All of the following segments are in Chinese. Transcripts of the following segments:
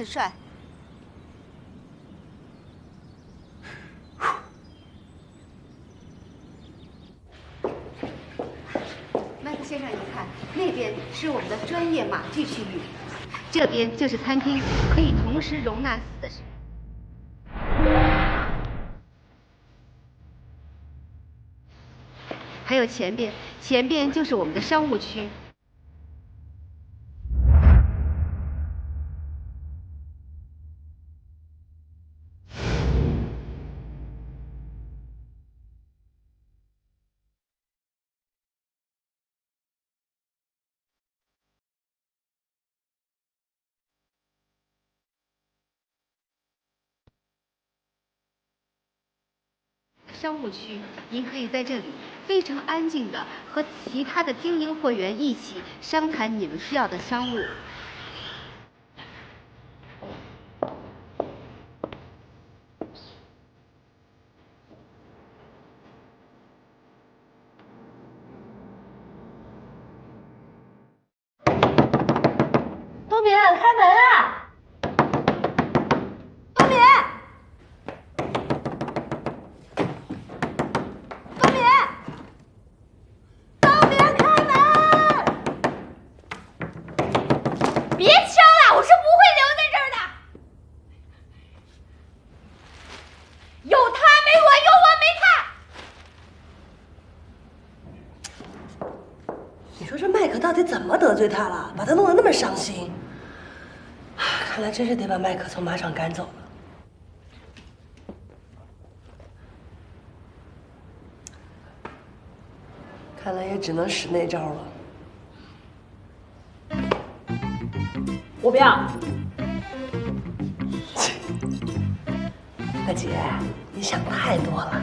很帥。麦克先生，你看，那邊是我们的专業马具区域，这邊就是餐厅，可以同时容纳40。还有前边就是我们的商務区。 商務區，您可以在这裡非常安靜的和其他的精英会员一起商谈你们需要的商務。冬眠，开门啊！冬眠。 别敲了，我是不会留在这儿的。有他没我，有我没他。你说这麦克到底怎么得罪他了，把他弄得那么伤心？看来真是得把麦克从马场赶走了。看来也只能使那招了。 我不要。大姐，你想太多了，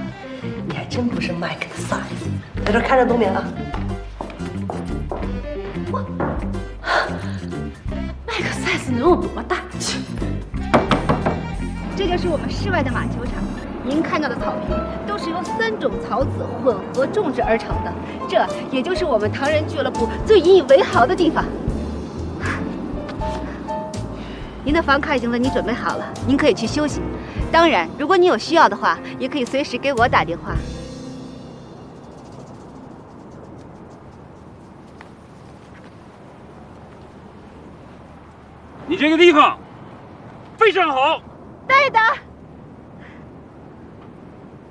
你还真不是麦克的 size。在这看着冬眠啊。我，麦克 size 能有多大？这就是我们室外的马球场，您看到的草坪都是由3种草籽混合种植而成的，这也就是我们唐人俱乐部最引以为豪的地方。 您的房卡已经为您准备好了，您可以去休息。当然，如果你有需要的话，也可以随时给我打电话。你这个地方非常好。对的。